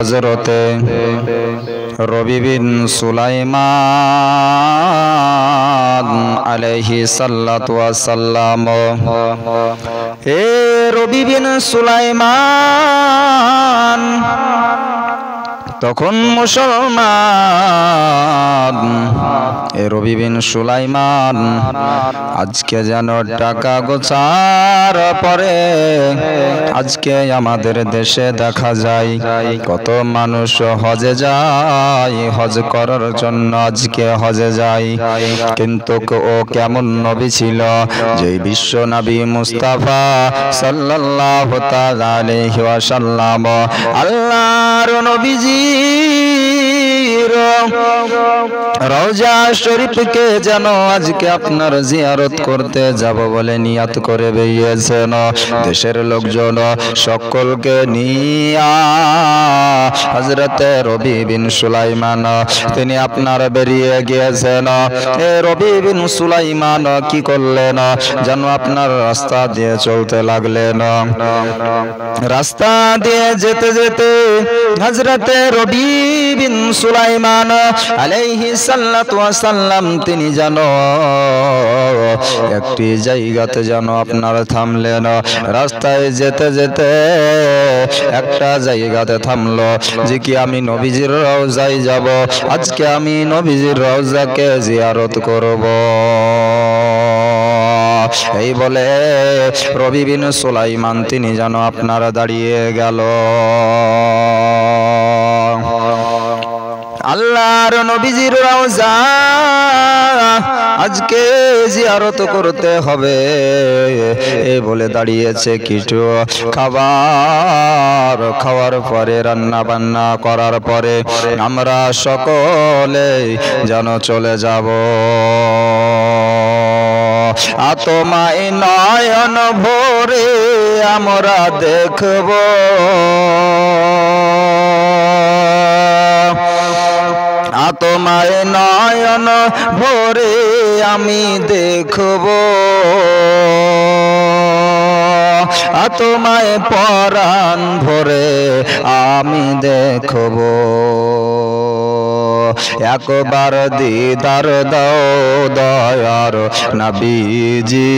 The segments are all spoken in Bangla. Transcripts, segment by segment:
হযরতে রবি বিন সুলাইমান আলাইহিস সালাতু ওয়াস সালাম। হে রবি বিন সুলাইমান, তখন মুসলমান এ রবি বিন সুলাইমান আজকে যেন টাকা গোছার পরে আজকে আমাদের দেশে দেখা যায় কত মানুষ হজে যায়, হজ করার জন্য আজকে হজে যায়। কিন্তু ও কেমন নবী ছিল যে বিশ্ব নবী মুস্তাফা সাল্লাল্লাহু তাআলা আলাইহি ওয়াসাল্লাম আল্লাহর নবীজি রওজা শরীফকে যেন আজকে আপনার জিয়ারত করতে যাব বলে নিয়াত করে বেরিয়েছেন। দেশের লোকজন সকলকে নিয়া হযরতে রবি বিন সুলাইমান তিনি আপনার বেরিয়ে গিয়েছেন। এ রবি বিন সুলাইমান কি করলেন যেন আপনার রাস্তা দিয়ে চলতে লাগলেন। রাস্তা দিয়ে যেতে যেতে হযরতে রবি বিন সুলাইমান আলাইহিস সালাতু ওয়াস সালাম তিনি যেন একটি জায়গাতে যেন আপনার থামলেন। রাস্তায় যেতে যেতে একটা জায়গাতে থামলো যে কি আমি নবীজির রওজায় যাব, আজকে আমি নবীজির রওজাকে জিয়ারত করব। এই বলে রবি বিন সুলাইমান তিনি যেন আপনার দাঁড়িয়ে গেল। আল্লাহর নবীজির রওজা আজকে জিয়ারত করতে হবে এই বলে দাঁড়িয়েছে। কিছু খাবার খাওয়ার পরে রান্না বান্না করার পরে আমরা সকলে যেন চলে যাব। আতমায় নয়ন ভরে আমরা দেখব, আতমায় নয়ন ভরে আমি দেখব, আতমায় পরাণ ভরে আমি দেখব। একবার দিদার দাও দয়ার নবীজি,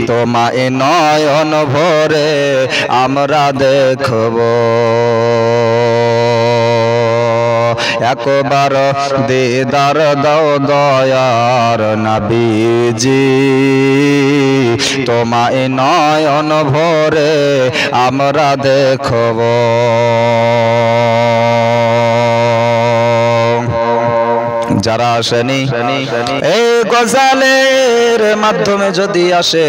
তোমায় নয়ন ভরে আমরা দেখব। একবার দিদার দাও দয়ার নবীজি, তোমায় নয়ন ভরে আমরা দেখব। যারা আসেনি এই গজালের মাধ্যমে যদি আসে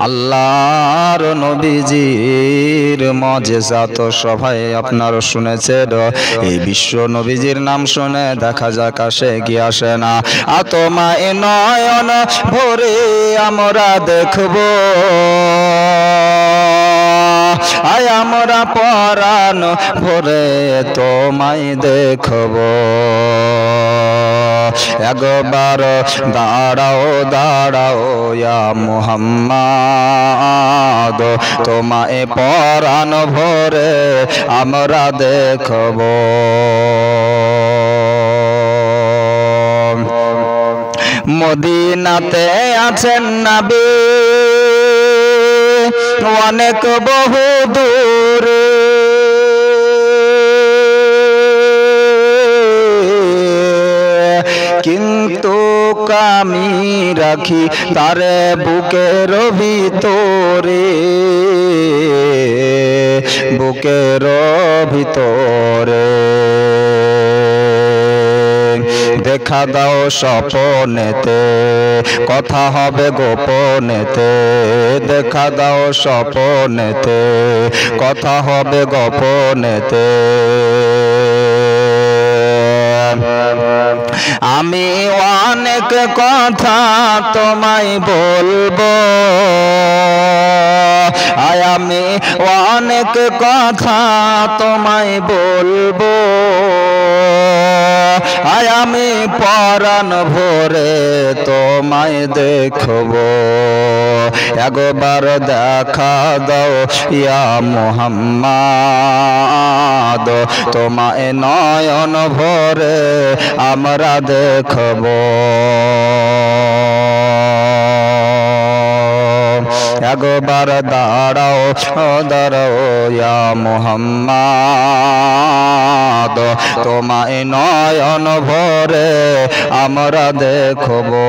আল্লাহর নবীজির মুজিজা তো সবাই আপনারা শুনেছেন। এই বিশ্ব নবীজির নাম শুনে দেখা যাক আসে কি আসে না। আতমায় নয়ন ভরে আমরা দেখব, আয় আমরা পরাণ ভরে তোমায় দেখব। একবার দাঁড়াও দাঁড়াও ইয়া মুহাম্মদ, তোমায় পরাণ ভরে আমরা দেখব। মদিনাতে আছেন নবী অনেক বহু দূরে, কিন্তু আমি রাখি তারে বুকের ভিতরে, বুকের ভিতরে। দেখা দাও স্বপনেতে, কথা হবে গোপনেতে। দেখা দাও স্বপনেতে, কথা হবে গোপনেতে। আমি অনেক কথা তোমায় বলবো, আমি অনেক কথা তোমায় বলবো, আমি পরাণ ভরে তোমায় দেখবো। একবার দেখা দাও ইয়া মুহাম্মদ, তোমায় নয়ন ভরে আমরা দেখবো। একবার দাঁড়াও দাঁড়াও ইয়া মুহাম্মদ, তোমায় নয়ন ভরে আমরা দেখবো।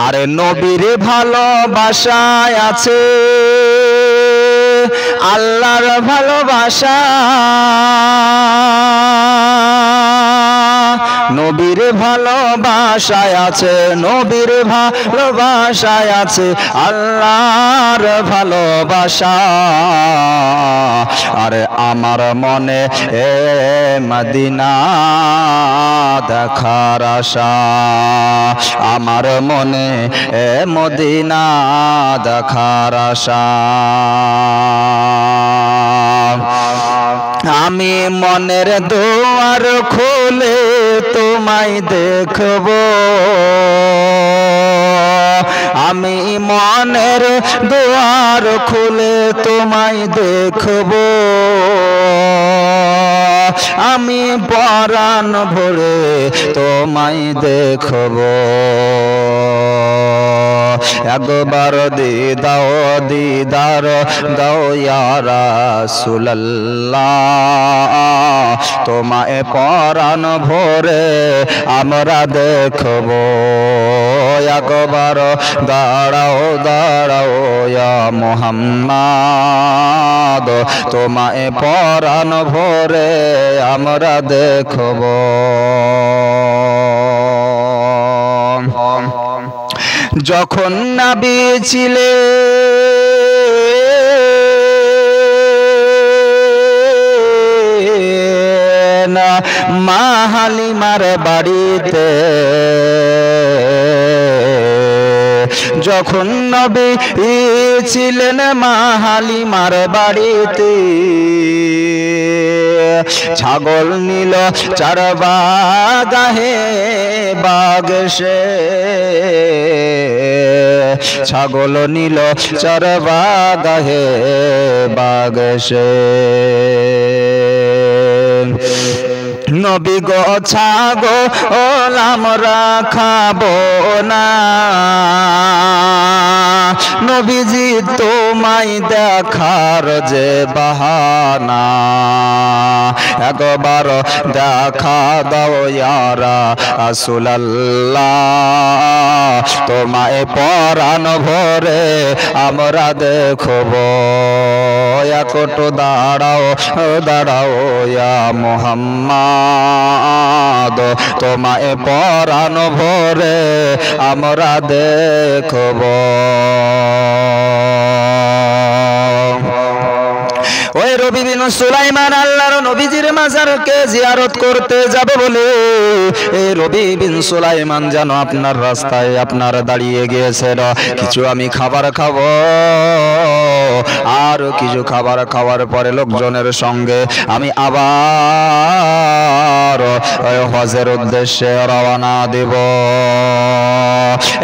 আরে নবীর ভালোবাসায় আছে আল্লাহর ভালোবাসা, নবীর ভালোবাসায় আছে, নবীর ভালোবাসায় আছে আল্লাহর ভালোবাসা। আরে আমার মনে এ মদিনা দেখার আশা, আমার মনে এ মদিনা দেখার আশা। আমি মনের দুয়ার খুলে তোমায় দেখবো, আমি মনের দুয়ার খুলে তোমায় দেখবো, আমি পরাণ ভরে তোমায় দেখবো। একবার দাও দিদার দাও ইয়া রাসূলুল্লাহ, তোমায় পরাণ ভরে আমরা দেখবো। একবার দাঁড়াও দাঁড়াও ইয়া মুহাম্মদ, তোমায় পরাণ ভরে আমরা দেখবো। যখন নবী ছিলেন মা হালিমার বাড়িতে, যখন নবী ছিলেন মা হালিমার বাড়িতে, ছাগল নীল চরবা গাহে বাগ সে, ছাগল নীল চরবা গাহে বাগ সে। নবী গো ছাগল আমরা খাবো না, নবীজি তোমায় দেখার যে বাহানা, একবার দেখা দাও ইয়া রাসূলুল্লাহ, তোমায় পরাণ ভরে আমরা দেখবো। একটু দাঁড়াও দাঁড়াও ইয়া মুহাম্মদ, তোমায় পরাণ ভরে আমরা দেখবো। ওই রবি বিন সুলাইমান আল্লাহর নবীজির মাজারকে জিয়ারত করতে যাবে বলে এই রবি বিন সুলাইমান যেন আপনার রাস্তায় আপনার দাঁড়িয়ে গিয়েছিল। কিছু আমি খাবার খাবো, আর কিছু খাবার খাওয়ার পরে লোকজনের সঙ্গে আমি আবার হজের উদ্দেশ্যে রওনা দেব।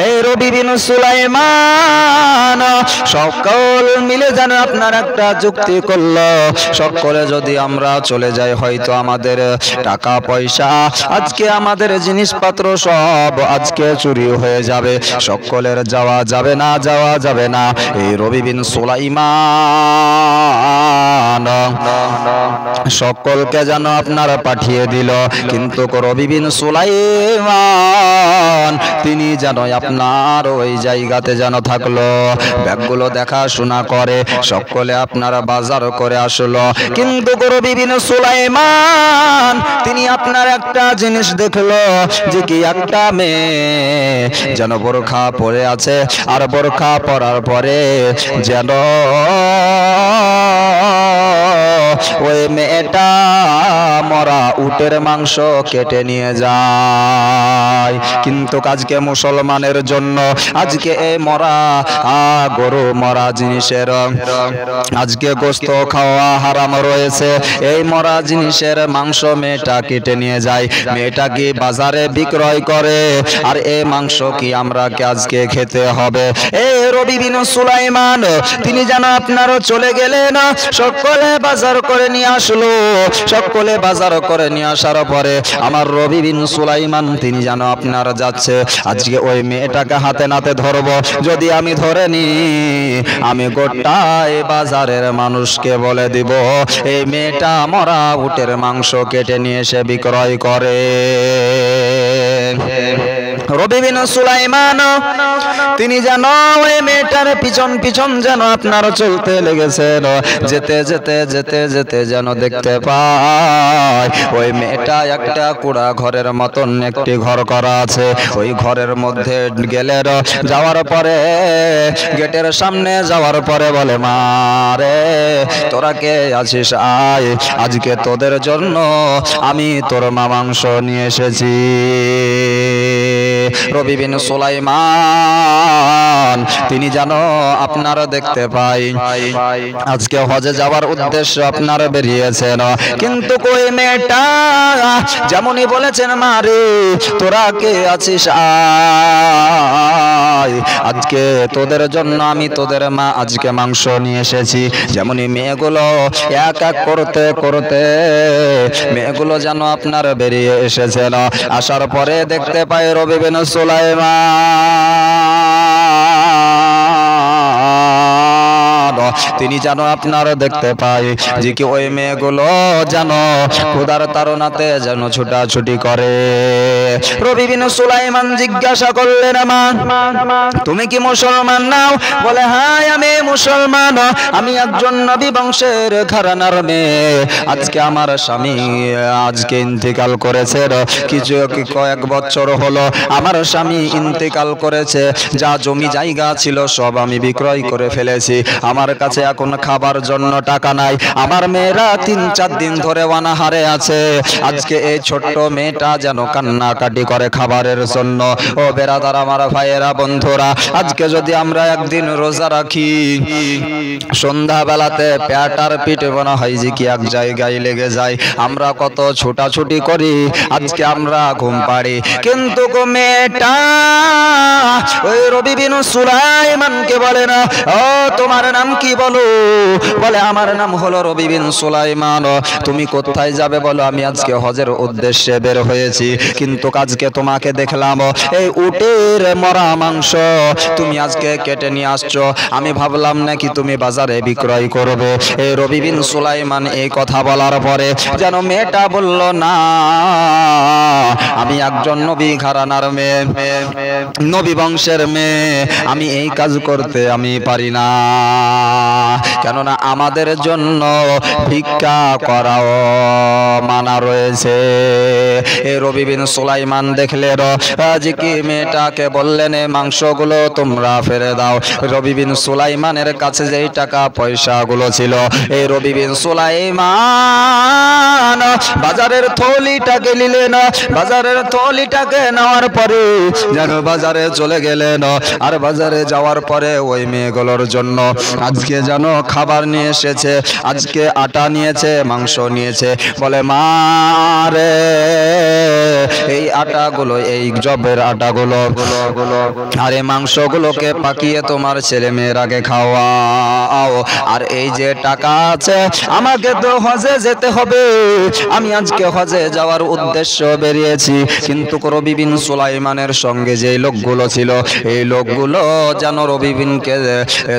এই রবি বিন সুলাইমান সকল মিলে যেন আপনার একটা যুক্তি করল, সকলে যদি আমরা চলে যাই হয়তো আমাদের টাকা পয়সা, আজকে আমাদের জিনিসপত্র সব আজকে চুরি হয়ে যাবে, সকলের যাওয়া যাবে না, যাওয়া যাবে না। এই রবি বিন সুলাইমান সকলকে যেন আপনারা পাঠিয়ে দিল, কিন্তু রবি বিন সুলাইমান তিনি যেন আপনার ওই জায়গাতে যেন থাকলো, ব্যাগগুলো দেখাশোনা করে, সকলে আপনারা বাজার করে আসলো। কিন্তু রবি বিন সুলাইমান তিনি আপনার একটা জিনিস দেখলো, যে কি একটা মেয়ে যেন বোরখা পরে আছে, আর বোরখা পরার পরে যেন ওই মেয়েটা মরা উটের মাংস কেটে নিয়ে যায়। কিন্তু আজকে মুসলমানের জন্য আজকে এই মরা গরু মরা জিনিসের আজকে গোশত খাওয়া হারাম রয়েছে। এই মরা জিনিসের মাংস মেয়েটা কেটে নিয়ে যায়, মেয়েটা কি বাজারে বিক্রয় করে, আর এই মাংস কি আমরা আজকে খেতে হবে। এই রবি বিন সুলাইমান তিনি যেন আপনারও চলে গেলেন, সকলে বাজার করে নিয়ে আসলো। সকলে বাজার করে নিয়ে আসার পরে আমার রবি বিন সুলাইমান তিনি যেন আপনার যাচ্ছে, আজকে ওই মেয়েটাকে হাতে নাতে ধরবো। যদি আমি ধরে নি, আমি গোটাই বাজারের মানুষকে বলে দিব এই মেয়েটা মরা উটের মাংস কেটে নিয়ে এসে বিক্রয় করে। রবি বিন সুলাইমান তিনি যেন ওই মেয়েটার পিছন পিছন যেন আপনার চলতে লেগেছেন। যেতে যেতে যেতে যেতে যেন দেখতে পায় ওই মেয়েটা একটা কুড়া ঘরের মতন একটি ঘর করা আছে। ওই ঘরের মধ্যে গেলেন, যাওয়ার পরে গেটের সামনে যাওয়ার পরে বলে, মা রে তোরা কে আছিস, আয় আজকে তোদের জন্য আমি তোর মা মাংস নিয়ে এসেছি। রবি বিন সুলাইমান তিনি যেন আপনারা দেখতে পাই আজকে হজে যাওয়ার উদ্দেশ্য আপনারা বেরিয়েছেন, কিন্তু কই মেয়েটা যেমনই বলেছেন, মা রে তোরা কে আছিস, আয় আজকে তোদের জন্য আমি তোদের মা আজকে মাংস নিয়ে এসেছি। যেমনই মেয়েগুলো এক এক করতে করতে মেয়েগুলো যেন আপনার বেরিয়ে এসেছেন। আসার পরে দেখতে পাই রবি বিন সুলাইমান তিনি যেন আপনারা দেখতে পাই যে কি ওই মেয়েগুলো যেন ক্ষুধার তাড়নাতে যেন ছুটাছুটি করে। রবি বিন সুলাইমান জিজ্ঞাসা করলেন, মা তুমি কি মুসলমান নাও? বলে, হ্যাঁ আমি মুসলমান, আমি একজন নবী বংশের ঘরানার মেয়ে। আজকে আমার স্বামী আজকে ইন্তেকাল করেছে, কিছু কয়েক বছর হলো আমার স্বামী ইন্তেকাল করেছে। যা জমি জায়গা ছিল সব আমি বিক্রয় করে ফেলেছি, আমার কাছে এখন খাবার জন্য টাকা নাই। আমার মেয়েরা 3-4 দিন ধরে অনাহারে আছে। আজকে এই ছোট্ট মেয়েটা যেন কান্নাকাটি করে খাবারের জন্য। ও বেরাদার, আমার ভাইয়েরা, বন্ধুরা, আজকে যদি আমরা একদিন রোজা রাখি, সন্ধ্যা বেলাতে পেট আর পিঠে মনে হয় যে কি এক জায়গায় লেগে যায়। আমরা কত ছোটাছুটি করি, আজকে আমরা ঘুম পাড়ি, কিন্তু মেয়েটা ওই রবি বিন সুলাইমানকে বলে না, ও তোমার নাম কি বলো? বলে, আমার নাম হলো রবি বিন সুলাইমান। তুমি কোথায় যাবে বলো? আমি আজকে হজের উদ্দেশ্যে বের হয়েছি, কিন্তু আজকে তোমাকে দেখলাম এই উটের মরা মাংস তুমি আজকে কেটে নিয়ে আসছো। আমি ভাবলাম নাকি তুমি বাজারে বিক্রয় করবে। এই রবি বিন সুলাইমান এই কথা বলার পরে যেন মেয়েটা বলল, না আমি একজন নবী ঘরানার মেয়ে, নবী বংশের মেয়ে, আমি এই কাজ করতে আমি পারি না, কেননা আমাদের জন্য ভিক্ষা করাও মানা রয়েছে। এই রবি বিন সুলাইমান দেখলেন যে কি মেয়েটাকে বললেন এই মাংসগুলো তোমরা ফেলে দাও। রবি বিন সুলাইমানের কাছে যেই টাকা পয়সাগুলো ছিল, এই রবি বিন সুলাইমান বাজারের থলিটাকে নিলেন। বাজারের থলিটাকে নেওয়ার পরে যেন বাজারে চলে গেলেন, আর বাজারে যাওয়ার পরে ওই মেয়েগুলোর জন্য আজকে যেন খাবার নিয়ে এসেছে। আজকে আটা নিয়েছে, মাংস নিয়েছে। বলে, মা রে এই আটাগুলো, এই জবের আটাগুলো আর এই মাংসগুলোকে পাকিয়ে তোমার ছেলে মেয়েরাকে খাওয়াও। আর এই যে টাকা আছে, আমাকে তো হজে যেতে হবে, আমি আজকে হজে যাওয়ার উদ্দেশ্য বেরিয়েছি, কিন্তু রবি বিন সুলাইমানের সঙ্গে যে লোকগুলো ছিল, এই লোকগুলো যেন রবি বিনকে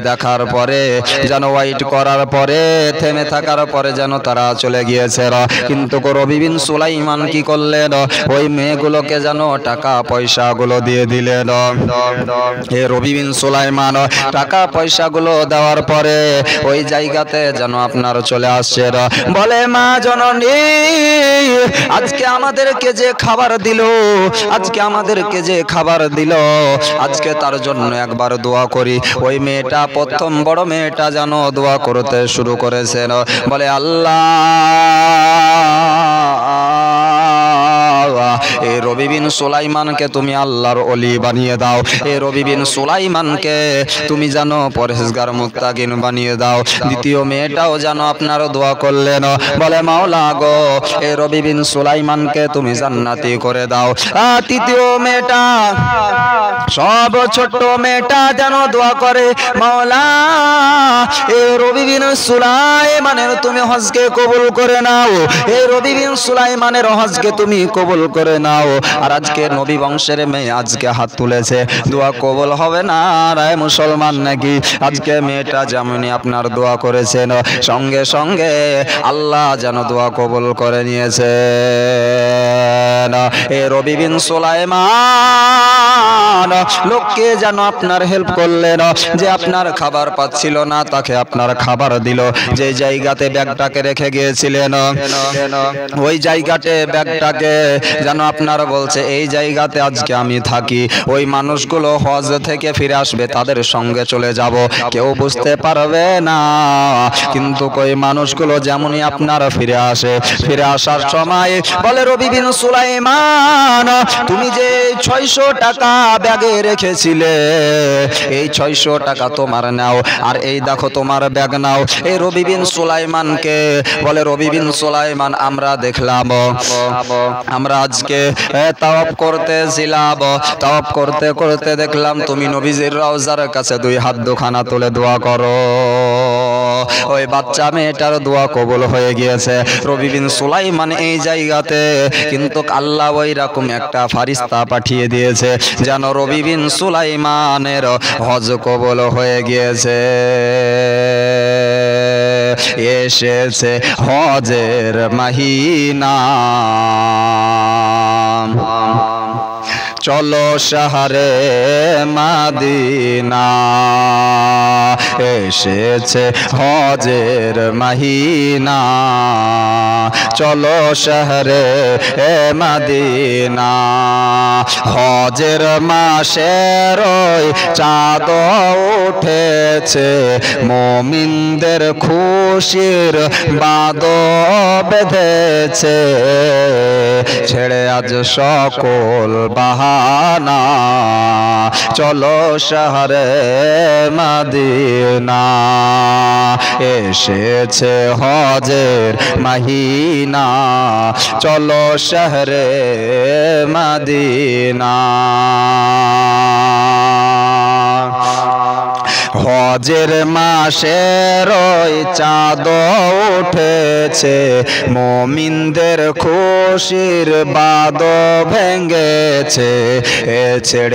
দেখার পরে যেন ওয়াইট করার পরে থেমে থাকার পরে যেন তারা চলে গিয়েছে। কিন্তু রবি বিন সুলাইমান কি করলেন? ওই মেয়েগুলোকে যেন টাকা পয়সাগুলো দিয়ে দিলেন। এ রবি বিন সুলাইমান টাকা পয়সা বাচ্চাগুলো দেওয়ার পরে ওই জায়গাতে যেন আপনার চলে আসছে, বলে মা জননী আজকে আমাদেরকে যে খাবার দিল, আজকে আমাদেরকে যে খাবার দিল, আজকে তার জন্য একবার দোয়া করি। ওই মেয়েটা, প্রথম বড় মেয়েটা যেন দোয়া করতে শুরু করেছেন, বলে আল্লাহ এই রবি বিন সুলাইমানকে তুমি আল্লাহর ওলি বানিয়ে দাও, এই রবি বিন সুলাইমানকে তুমি জানো পরহেজগার মুত্তাকিন বানিয়ে দাও। দ্বিতীয় মেয়েটাও যেন আপনার দোয়া করলেন, বলে মাওলা গো এই রবি বিন সুলাইমানকে তুমি জান্নাতি করে দাও। তৃতীয় মেয়েটা, সব ছোট্ট মেয়েটা যেন দোয়া করে, মাওলা এই রবি বিন সুলাইমানের তুমি হজকে কবুল করে নাও, এই রবি বিন সুলাইমানের হজকে তুমি কবুল করে নাও। আর আজকে নবী বংশের মেয়ে আজকে হাত তুলেছে, দোয়া কবুল হবে না রায় মুসলমান নাকি? আজকে মেয়েটা যেমনি আপনার দোয়া করেছেন, সঙ্গে সঙ্গে আল্লাহ যেন দোয়া কবুল করে নিয়েছে। এ রবি বিন সুলাইমান লোককে যেন আপনার হেল্প করলেন, যে আপনার খাবার পাচ্ছিল না তাকে আপনার খাবার দিল। যে জায়গাতে ব্যাগটাকে রেখে গিয়েছিলেন ওই জায়গাতে ব্যাগটাকে যেন আপনার বলছে এই জায়গাতে আজকে আমি থাকি, ওই মানুষগুলো হজ থেকে ফিরে আসবে, তাদের সঙ্গে চলে যাব, কেউ বুঝতে পারবে না। কিন্তু ওই মানুষগুলো যেমনই আপনার ফিরে আসে, ফিরে আসার সময় বলে রবি বিন সুলাইমান তুমি যে 600 টাকা ব্যাগে রেখেছিলে, এই 600 টাকা তোমার নাও, আর এই দেখো তোমার ব্যাগ নাও। এই রবি বিন সুলাইমানকে বলে রবি বিন সুলাইমান আমরা দেখলাম, আমরা আজকে তাওয়াফ করতেছিলাম, তাওয়াফ করতে করতে দেখলাম তুমি নবীজির রওজার কাছে 2 হাত দুখানা তুলে দোয়া করো। ওই বাচ্চা মেয়েটার দোয়া কবুল হয়ে গিয়েছে। রবি বিন সুলাইমান এই জায়গাতে কিন্তু আল্লাহ ওই রকম একটা ফারিস্তা পাঠিয়ে দিয়েছে যেন রবি বিন সুলাইমানের হজ কবুল হয়ে গিয়েছে। এসেছে হজের মাহিনা, চলো শহরে মদিনা, এসেছে হজের মাহিনা, চলো শহরে মদিনা। হজের মাসের চাঁদ উঠেছে, মুমিনদের খুশির বাঁধ বেঁধেছে, ছেড়ে আজ সকল বাহানা, চলো শহরে মদিনা। এসেছে হজের মাহিনা, চলো শহরে মদিনা। হজের মাসের চাঁদ উঠেছে, মুমিনদের খুশির বাঁধ ভেঙেছে, ছেড়ে